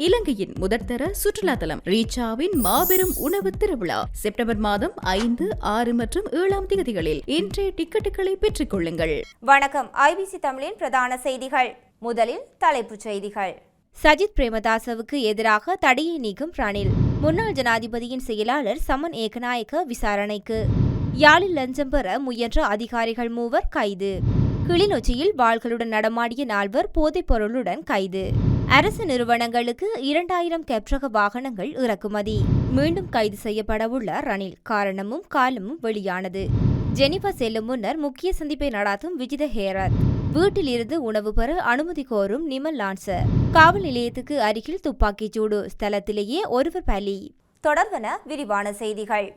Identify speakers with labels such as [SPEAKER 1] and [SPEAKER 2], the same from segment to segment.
[SPEAKER 1] இலங்கையின் முதற்தர சுற்றுலா தலம் ரீச்சாவின் மாபெரும் உணவு திருவிழா செப்டம்பர் மாதம் 5, 6 மற்றும் 7ஆம் தேதிகளில் இன்றைய டிக்கெட்டுகளை பெற்றுக் கொள்ளுங்கள்.
[SPEAKER 2] வணக்கம். ஐபிசி தமிழின் பிரதான செய்திகள். முதலில் தலைப்புச் செய்திகள்.
[SPEAKER 3] சஜித் பிரேமதாசவுக்கு எதிராக தடையை நீக்கும் ரணில். முன்னாள் ஜனாதிபதியின் செயலாளர் சமன் ஏகநாயக்க விசாரணைக்கு. யாழில் லஞ்சம் பெற முயன்ற அதிகாரிகள் 3 கைது. கிளிநொச்சியில் வாள்களுடன் நடமாடிய 4 போதைப் பொருளுடன் கைது. அரசு நிறுவனங்களுக்கு 2000 கெப்ரக வாகனங்கள் இறக்குமதி. மீண்டும் கைது செய்யப்படவுள்ள ரணில். காரணமும் காலமும் வெளியானது. ஜெனிவா செல்லும் முன்னர் முக்கிய சந்திப்பை நடாத்தும் விஜித ஹேரத். வீட்டில் இருந்து உணவு பெற அனுமதி கோரும் நிமல் லான்சர். காவல் நிலையத்துக்கு அருகில் துப்பாக்கிச் சூடு. ஸ்தலத்திலேயே ஒருவர் பலி.
[SPEAKER 2] தொடர்வன விரிவான செய்திகள்.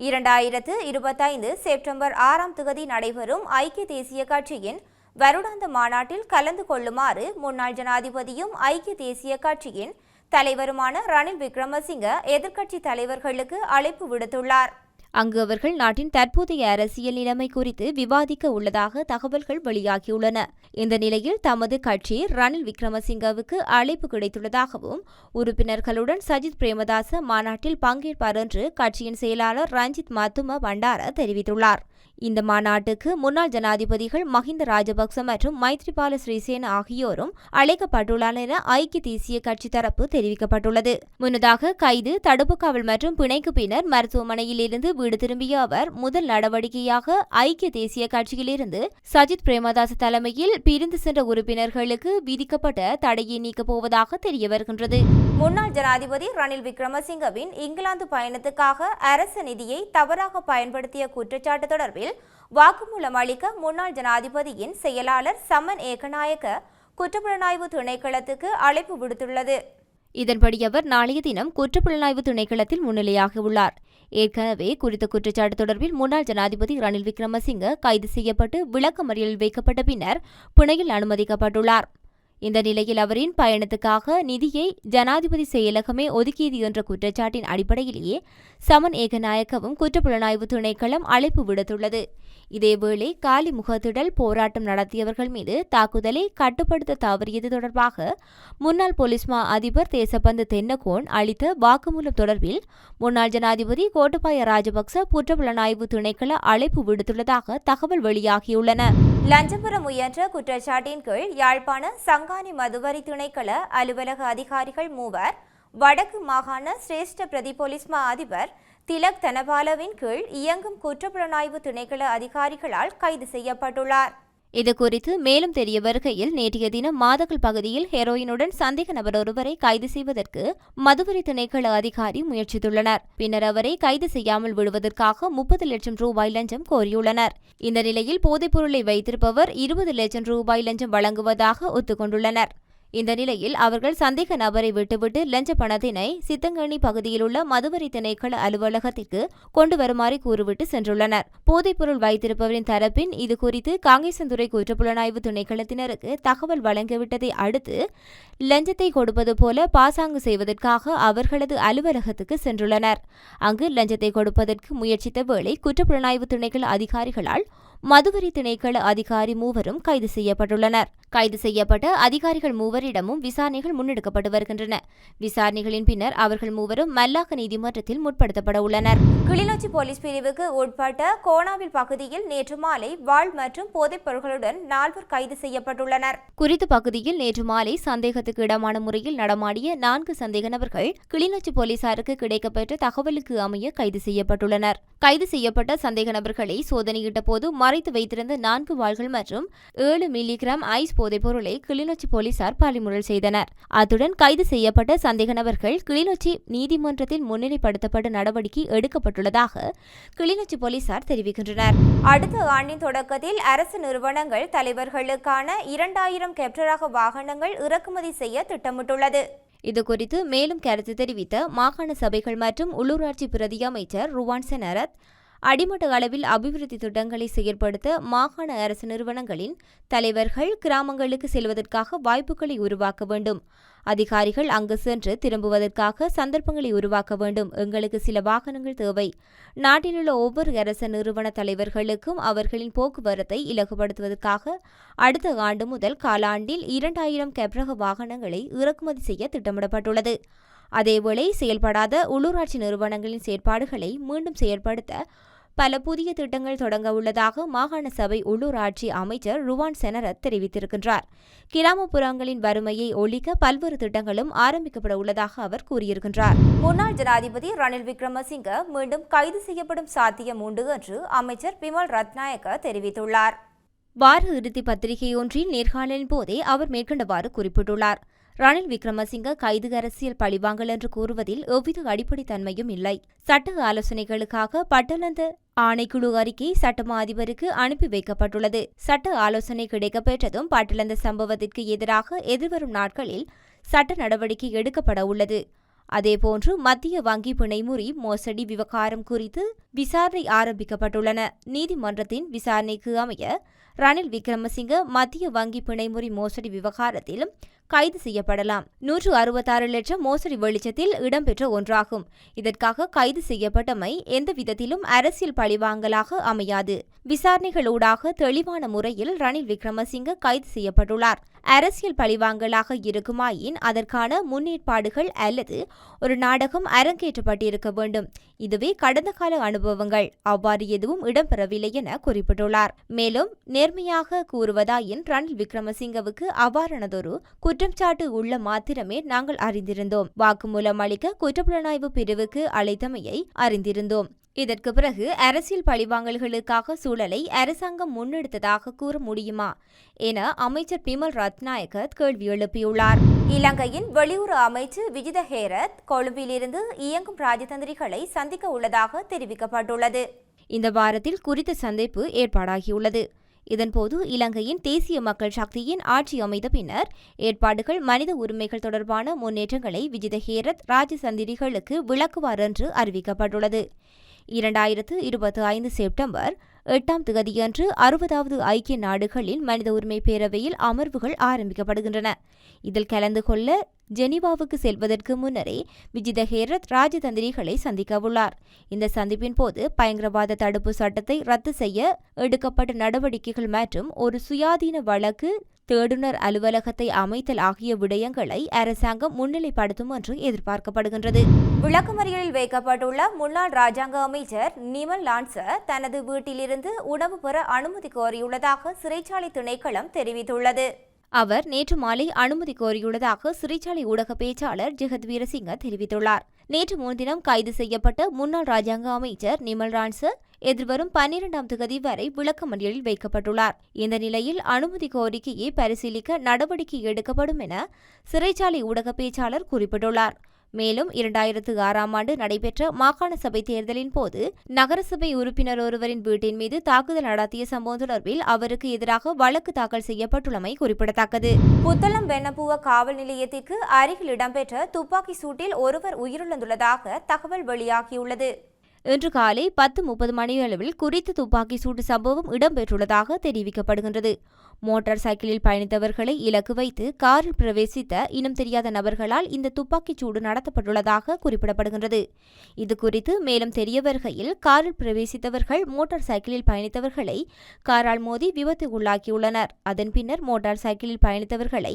[SPEAKER 2] 2025 செப்டம்பர் 6ஆம் தேதி நடைபெறும் ஐக்கிய தேசிய கட்சியின் வருடாந்த மாநாட்டில் கலந்து கொள்ளுமாறு முன்னாள் ஜனாதிபதியும் ஐக்கிய தேசிய கட்சியின் தலைவருமான ரணில் விக்ரமசிங்க எதிர்க்கட்சி தலைவர்களுக்கு அழைப்பு விடுத்துள்ளார்.
[SPEAKER 3] அங்கு அவர்கள் நாட்டின் தற்போதைய அரசியல் நிலைமை குறித்து விவாதிக்க உள்ளதாக தகவல்கள் வெளியாகியுள்ளன. இந்த நிலையில் தமது கட்சி ரணில் விக்ரமசிங்கவுக்கு அழைப்பு கிடைத்துள்ளதாகவும் உறுப்பினர்களுடன் சஜித் பிரேமதாச மாநாட்டில் பங்கேற்பார் என்று கட்சியின் செயலாளர் ரஞ்சித் மத்தும பண்டார தெரிவித்துள்ளார். இந்த மாநாட்டுக்கு முன்னாள் ஜனாதிபதிகள் மஹிந்த ராஜபக்ச மற்றும் மைத்ரிபால சிறிசேன ஆகியோரும் அழைக்கப்பட்டுள்ளனர் என ஐக்கிய தேசிய கட்சி தரப்பு தெரிவிக்கப்பட்டுள்ளது. முன்னதாக கைது, தடுப்பு காவல் மற்றும் பிணைக்கு பின்னர் மருத்துவமனையில் இருந்து வீடு திரும்பிய அவர் முதல் நடவடிக்கையாக ஐக்கிய தேசிய கட்சியிலிருந்து சஜித் பிரேமதாச தலைமையில் பிரிந்து சென்ற உறுப்பினர்களுக்கு விதிக்கப்பட்ட தடையை நீக்கப் போவதாக தெரிய வருகின்றது.
[SPEAKER 2] முன்னாள் ஜனாதிபதி ரணில் விக்ரமசிங்கவின் இங்கிலாந்து பயணத்துக்காக அரசு நிதியை தவறாக பயன்படுத்திய குற்றச்சாட்டு தொடர்பில் வாக்குமூலம் அளிக்க முன்னாள் ஜனாதிபதியின் செயலாளர் சமன் ஏகநாயக்க குற்றப்புலனாய்வு திணைக்களத்துக்கு அழைப்பு விடுத்துள்ளது.
[SPEAKER 3] இதன்படி அவர் நாளைய தினம் குற்றப்புலனாய்வு திணைக்களத்தில் முன்னிலையாக உள்ளார். ஏற்கனவே குறித்த குற்றச்சாட்டு தொடர்பில் முன்னாள் ஜனாதிபதி ரணில் விக்ரமசிங்க கைது செய்யப்பட்டு விளக்கமறியலில் வைக்கப்பட்ட பின்னர் பிணையில் அனுமதிக்கப்பட்டுள்ளார். இந்த நிலையில் அவரின் பயணத்துக்காக நிதியை ஜனாதிபதி செயலகமே ஒதுக்கியது என்ற குற்றச்சாட்டின் அடிப்படையிலேயே சமன் ஏகநாயக்கவும் குற்றப்புலனாய்வு திணைக்களம் அழைப்பு விடுத்துள்ளது. இதேவேளை காலி முகத்திடல் போராட்டம் நடத்தியவர்கள் மீது தாக்குதலை கட்டுப்படுத்த தவறியது தொடர்பாக முன்னாள் போலீஸ் மா அதிபர் தேசபந்து தென்னகோன் அளித்த வாக்குமூலம் தொடர்பில் முன்னாள் ஜனாதிபதி கோட்டபாய ராஜபக்ச குற்றப்புலனாய்வு திணைக்கள அழைப்பு விடுத்துள்ளதாக தகவல் வெளியாகியுள்ளன.
[SPEAKER 2] லஞ்சம் பெற முயன்ற குற்றச்சாட்டின் கீழ் யாழ்ப்பாண சங்கானி மதுவரி திணைக்கள அலுவலக அதிகாரிகள் 3 வடக்கு மாகாண சிரேஷ்ட பிரதி போலீஸ் மா அதிபர் திலக் தனபாலவின் கீழ் இயங்கும் குற்றப்புலனாய்வு திணைக்கள அதிகாரிகளால் கைது செய்யப்பட்டுள்ளார்.
[SPEAKER 3] இதுகுறித்து மேலும் தெரிய வருகையில் நேற்றைய தினம் மாதகல் பகுதியில் ஹெரோயினுடன் சந்தேக நபர் ஒருவரை கைது செய்வதற்கு மதுவரி திணைக்கள அதிகாரி முயற்சித்துள்ளனர். பின்னர் அவரை கைது செய்யாமல் விடுவதற்காக 30 லட்சம் ரூபாய் லஞ்சம் கோரியுள்ளனர். இந்த நிலையில் போதைப்பொருளை வைத்திருப்பவர் 20 லட்சம் ரூபாய் லஞ்சம் வழங்குவதாக ஒத்துக்கொண்டுள்ளனர். இந்த நிலையில் அவர்கள் சந்தேக நபரை விட்டுவிட்டு லஞ்ச பணத்தினை சித்தங்கனி பகுதியில் உள்ள மதுவரி திணைக்கள அலுவலகத்திற்கு கொண்டு வருமாறு கூறிவிட்டு சென்றுள்ளனர். போதைப்பொருள் வைத்திருப்பவரின் தரப்பின் இதுகுறித்து காங்கேசன்துறை குற்றப்புலனாய்வு திணைக்களத்தினருக்கு தகவல் வழங்கிவிட்டதை அடுத்து லஞ்சத்தை கொடுப்பது போல பாசாங்கு செய்வதற்காக அவர்களது அலுவலகத்துக்கு சென்றுள்ளனர். அங்கு லஞ்சத்தை கொடுப்பதற்கு முயற்சித்த வேளை குற்றப்புலனாய்வு திணைக்கள அதிகாரிகளால் மதுவரி திணைக்கள அதிகாரி 3 கைது செய்யப்பட்டுள்ளனர். கைது செய்யப்பட்ட அதிகாரிகள் 3 விசாரணைகள் முன்னெடுக்கப்பட்டு வருகின்றன. விசாரணைகளின் பின்னர் அவர்கள் 3 மல்லாக நீதிமன்றத்தில் முற்படுத்தப்பட உள்ளனர்.
[SPEAKER 2] கிளிநொச்சி போலீஸ் பிரிவுக்கு உட்பட்ட கோணாவில் பகுதியில் நேற்று மாலை வாள் மற்றும் போதைப் பொருட்களுடன் 4 கைது செய்யப்பட்டுள்ளனர்.
[SPEAKER 3] குறித்த பகுதியில் நேற்று மாலை சந்தேகத்துக்கு இடமான முறையில் நடமாடிய 4 சந்தேக நபர்கள் கிளிநொச்சி போலீசாருக்கு கிடைக்கப்பெற்ற தகவலுக்கு அமைய கைது செய்யப்பட்டுள்ளனர். கைது செய்யப்பட்ட சந்தேக நபர்களை சோதனையிட்ட போது மறைத்து வைத்திருந்த 4 வாள்கள் மற்றும் 7 மில்லிகிராம் ஐஸ் போதைப் பொருளை கிளிநொச்சி போலீசார் பறிமுதல் செய்தனர். அத்துடன் கைது செய்யப்பட்ட சந்தேக நபர்கள் கிளிநொச்சி நீதிமன்றத்தில் முன்னிலைப்படுத்தப்பட்ட நடவடிக்கை எடுக்கப்பட்டுள்ளதாக கிளிநொச்சி போலீசார் தெரிவிக்கின்றனர்.
[SPEAKER 2] அடுத்த ஆண்டின் தொடக்கத்தில் அரசு நிறுவனங்கள் தலைவர்களுக்கான 2000 கெப்ரக வாகனங்கள் இறக்குமதி செய்ய திட்டமிட்டுள்ளது.
[SPEAKER 3] இதுகுறித்து மேலும் கருத்து தெரிவித்த மாகாண சபைகள் மற்றும் உள்ளூராட்சி பிரதி அமைச்சர் ருவான் செனரத் அடிமட்ட அளவில் அபிவிருத்தி திட்டங்களை செயற்படுத்த மாகாண அரசு நிறுவனங்களின் தலைவர்கள் கிராமங்களுக்கு செல்வதற்காக வாய்ப்புகளை உருவாக்க வேண்டும். அதிகாரிகள் அங்கு சென்று திரும்புவதற்காக சந்தர்ப்பங்களை உருவாக்க வேண்டும். எங்களுக்கு சில வாகனங்கள் தேவை. நாட்டிலுள்ள ஒவ்வொரு அரச நிறுவன தலைவர்களுக்கும் அவர்களின் போக்குவரத்தை இலகுபடுத்துவதற்காக அடுத்த ஆண்டு முதல் காலாண்டில் 2000 கெப்ரக வாகனங்களை இறக்குமதி செய்ய திட்டமிடப்பட்டுள்ளது. அதேவேளை செயல்படாத உள்ளூராட்சி நிறுவனங்களின் செயற்பாடுகளை மீண்டும் செயற்படுத்த பல புதிய திட்டங்கள் தொடங்க உள்ளதாக மாகாண சபை உள்ளூராட்சி அமைச்சர் ருவான் செனரத் தெரிவித்திருக்கின்றார். கிராமப்புறங்களின் வறுமையை ஒழிக்க பல்வேறு திட்டங்களும் ஆரம்பிக்கப்பட உள்ளதாக அவர் கூறியிருக்கின்றார்.
[SPEAKER 2] முன்னாள் ஜனாதிபதி ரணில் விக்ரமசிங்க மீண்டும் கைது செய்யப்படும் சாத்தியம் உண்டு என்று அமைச்சர் பிமல் ரத்நாயக்க தெரிவித்துள்ளார்.
[SPEAKER 3] வார இறுதி பத்திரிகையொன்றில் நேர்காணலின் போதே அவர் மேற்கண்டவாறு குறிப்பிட்டுள்ளார். ரணில் விக்ரமசிங்க கைது அரசியல் பழிவாங்கல் என்று கூறுவதில் எவ்வித அடிப்படை தன்மையும் இல்லை. சட்ட ஆலோசனைகளுக்காக பட்டளந்த ஆணைக்குழு அறிக்கை சட்டமா அதிபருக்கு அனுப்பி வைக்கப்பட்டுள்ளது. சட்ட ஆலோசனை கிடைக்கப்பெற்றதும் பட்டளந்த சம்பவத்திற்கு எதிராக எதிர்வரும் நாட்களில் சட்ட நடவடிக்கை எடுக்கப்பட உள்ளது. அதேபோன்று மத்திய வங்கி பிணைமுறி மோசடி விவகாரம் குறித்து விசாரணை ஆரம்பிக்கப்பட்டுள்ளன. நீதிமன்றத்தின் விசாரணைக்கு அமைய ரணில் விக்ரமசிங்க மத்திய வங்கி பிணைமுறி மோசடி விவகாரத்தில் கைது செய்யப்படலாம். 166 லட்சம் மோசடி வெளிச்சத்தில் இடம்பெற்ற ஒன்றாகும். இதற்காக கைது செய்யப்பட்டமை எந்த விதத்திலும் அரசியல் பழிவாங்கலாக அமையாது. விசாரணைகளூடாக தெளிவான முறையில் ரணில் விக்ரமசிங்க கைது செய்யப்பட்டுள்ளார். அரசியல் பழிவாங்கலாக இருக்குமாயின் அதற்கான முன்னேற்பாடுகள் அல்லது ஒரு நாடகம் அரங்கேற்றப்பட்டிருக்க வேண்டும். இதுவே கடந்த கால அனுபவங்கள். அவ்வாறு எதுவும் இடம்பெறவில்லை என குறிப்பிட்டுள்ளார். மேலும் நேர்மையாக கூறுவதாயின் ரணில் விக்ரமசிங்கவுக்கு அவ்வாறானதொரு குற்றச்சாட்டு உள்ள மாத்திரமே நாங்கள் அறிந்திருந்தோம். வாக்குமூலம் அளிக்க குற்றப்புலனாய்வு பிரிவுக்கு அழைத்தமையை அறிந்திருந்தோம். இதற்கு பிறகு அரசியல் பழிவாங்கல்களுக்காக சூழலை அரசாங்கம் முன்னெடுத்ததாக கூற முடியுமா என அமைச்சர் பிமல் ரத்நாயக்க கேள்வி எழுப்பியுள்ளார்.
[SPEAKER 2] இலங்கையின் வெளியுறவு அமைச்சு விஜித ஹேரத் கொழும்பிலிருந்து இயங்கும் ராஜதந்திரிகளை சந்திக்க உள்ளதாக தெரிவிக்கப்பட்டுள்ளது.
[SPEAKER 3] இந்த வாரத்தில் குறித்த சந்திப்பு ஏற்பாடாகியுள்ளது. இதன்போது இலங்கையின் தேசிய மக்கள் சக்தியின் ஆட்சி அமைந்த பின்னர் ஏற்பாடுகள் மனித உரிமைகள் தொடர்பான முன்னேற்றங்களை விஜித ஹேரத் ராஜதந்திரிகளுக்கு விளக்குவார் என்று அறிவிக்கப்பட்டுள்ளது. 2025 செப்டம்பர் 8ஆம் தேதியன்று 60வது ஐக்கிய நாடுகளின் மனித உரிமை பேரவையில் அமர்வுகள் ஆரம்பிக்கப்படுகின்றன. இதில் கலந்து கொள்ள ஜெனீவாவுக்கு செல்வதற்கு முன்னரே விஜித ஹேரத் ராஜதந்திரிகளை சந்திக்கவுள்ளார். இந்த சந்திப்பின் போது பயங்கரவாத தடுப்பு சட்டத்தை ரத்து செய்ய எடுக்கப்பட்ட நடவடிக்கைகள் மற்றும் ஒரு சுயாதீன வழக்கு தேடுனர் அலுவலகத்தை அமைத்தல் ஆகிய விடயங்களை அரசாங்கம் முன்னிலைப்படுத்தும் என்று எதிர்பார்க்கப்படுகின்றது.
[SPEAKER 2] விளக்கமறியலில் வைக்கப்பட்டுள்ள முன்னாள் ராஜாங்க அமைச்சர் நிமல் லான்ச தனது வீட்டிலிருந்து உணவு பெற அனுமதி கோரியுள்ளதாக சிறைச்சாலை திணைக்களம் தெரிவித்துள்ளது.
[SPEAKER 3] அவர் நேற்று மாலை அனுமதி கோரியுள்ளதாக சிறைச்சாலை ஊடக பேச்சாளர் ஜெகத் வீரசிங்க தெரிவித்துள்ளார். நேற்று முன்தினம் கைது செய்யப்பட்ட முன்னாள் ராஜாங்க அமைச்சர் நிமல் லான்ச எதிர்வரும் 12ஆம் தேதி வரை விளக்கமறியலில் வைக்கப்பட்டுள்ளார். இந்த நிலையில் அனுமதி கோரிக்கையை பரிசீலிக்க நடவடிக்கை எடுக்கப்படும் என சிறைச்சாலை ஊடக பேச்சாளர் குறிப்பிட்டுள்ளார். மேலும் 2006ஆம் ஆண்டு நடைபெற்ற மாகாண சபை தேர்தலின் போது நகரசபை உறுப்பினர் ஒருவரின் வீட்டின் மீது தாக்குதல் நடத்திய சம்பவம் தொடர்பில் அவருக்கு எதிராக வழக்கு தாக்கல் செய்யப்பட்டுள்ளமை குறிப்பிடத்தக்கது.
[SPEAKER 2] புத்தளம் வெண்ணப்புவ காவல் நிலையத்திற்கு அருகில் இடம்பெற்ற துப்பாக்கி சூட்டில் ஒருவர் உயிரிழந்துள்ளதாக தகவல் வெளியாகியுள்ளது.
[SPEAKER 3] இன்று காலை 10:30 மணியளவில் குறித்த துப்பாக்கி சூட்டு சம்பவம் இடம்பெற்றுள்ளதாக தெரிவிக்கப்படுகின்றது. மோட்டார் சைக்கிளில் பயணித்தவர்களை இலக்கு வைத்து காரில் பிரவேசித்த இனம் தெரியாத நபர்களால் இந்த துப்பாக்கிச் சூடு நடத்தப்பட்டுள்ளதாக குறிப்பிடப்படுகின்றது. இதுகுறித்து மேலும் தெரிய வருகையில் காரில் பிரவேசித்தவர்கள் மோட்டார் சைக்கிளில் பயணித்தவர்களை காரால் மோதி விபத்துக்குள்ளாக்கியுள்ளனர். அதன் பின்னர் மோட்டார் சைக்கிளில் பயணித்தவர்களை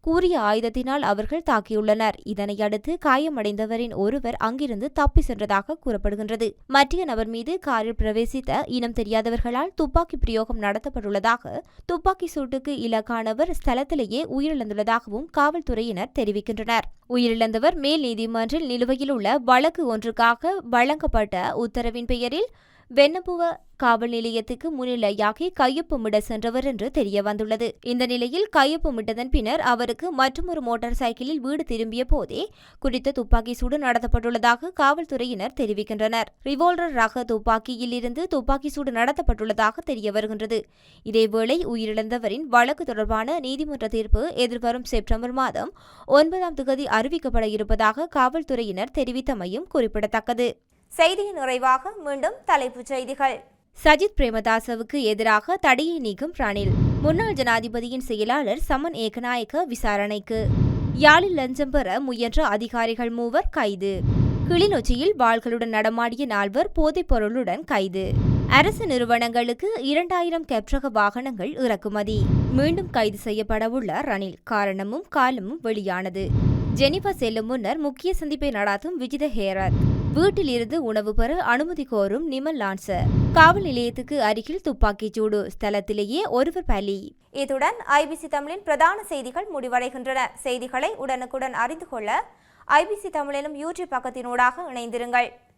[SPEAKER 3] கூறிய ஆயுதத்தினால் அவர்கள் தாக்கியுள்ளனர். இதனையடுத்து காயமடைந்தவரின் ஒருவர் அங்கிருந்து தப்பி சென்றதாக கூறப்படுகின்றது. மற்ற நபர் மீது காரில் பிரவேசித்த இனம் தெரியாதவர்களால் துப்பாக்கி பிரயோகம் நடத்தப்பட்டுள்ளதாக, துப்பாக்கி சூட்டுக்கு இலக்கானவர் ஸ்தலத்திலேயே உயிரிழந்துள்ளதாகவும் காவல்துறையினர் தெரிவிக்கின்றனர். உயிரிழந்தவர் மேல் நீதிமன்றில் நிலுவையில் உள்ள வழக்கு ஒன்றுக்காக வழங்கப்பட்ட உத்தரவின் பெயரில் வெண்ணப்புவ காவல் நிலையத்துக்கு முன்னிலையாகி கையொப்பமிட சென்றவர் என்று தெரிய வந்துள்ளது. இந்த நிலையில் கையொப்பமிட்டதன் பின்னர் அவருக்கு மற்றொரு மோட்டார் சைக்கிளில் வீடு திரும்பிய போதே குறித்த துப்பாக்கி சூடு நடத்தப்பட்டுள்ளதாக காவல்துறையினர் தெரிவிக்கின்றனர். ரிவால்வர் ரக துப்பாக்கியில் இருந்து துப்பாக்கி சூடு நடத்தப்பட்டுள்ளதாக தெரிய வருகின்றது. இதேவேளை உயிரிழந்தவரின் வழக்கு தொடர்பான நீதிமன்ற தீர்ப்பு எதிர்வரும் செப்டம்பர் மாதம் 9ஆம் தேதி அறிவிக்கப்பட இருப்பதாக காவல்துறையினர் தெரிவித்தமையும் குறிப்பிடத்தக்கது.
[SPEAKER 2] செய்தியின் நிறைவாக மீண்டும் தலைப்புச் செய்திகள்.
[SPEAKER 3] சஜித் பிரேமதாசவுக்கு எதிராக தடையை நீக்கும் ரணில். முன்னாள் ஜனாதிபதியின் செயலாளர் சமன் ஏகநாயக்க விசாரணைக்கு. யாழில் லஞ்சம் பெற முயன்ற அதிகாரிகள் 3 கைது. கிளிநொச்சியில் வாள்களுடன் நடமாடிய 4 போதைப் பொருளுடன் கைது. அரசு நிறுவனங்களுக்கு 2000 கெப்ரக வாகனங்கள் இறக்குமதி. மீண்டும் கைது செய்யப்படவுள்ள ரணில். காரணமும் காலமும் வெளியானது. ஜெனிவா செல்லும் முன்னர் முக்கிய சந்திப்பை நடாத்தும் விஜித ஹேரத். வீட்டில் இருந்து உணவு பெற அனுமதி கோரும் நிமல் லான்சர். காவல் நிலையத்துக்கு அருகில் துப்பாக்கிச் சூடு. ஸ்தலத்திலேயே ஒருவர் பலி.
[SPEAKER 2] இத்துடன் ஐபிசி தமிழின் பிரதான செய்திகள் முடிவடைகின்றன. செய்திகளை உடனுக்குடன் அறிந்து கொள்ள ஐபிசி தமிழ் எனும் யூடியூப் பக்கத்தினூடாக இணைந்திருங்கள்.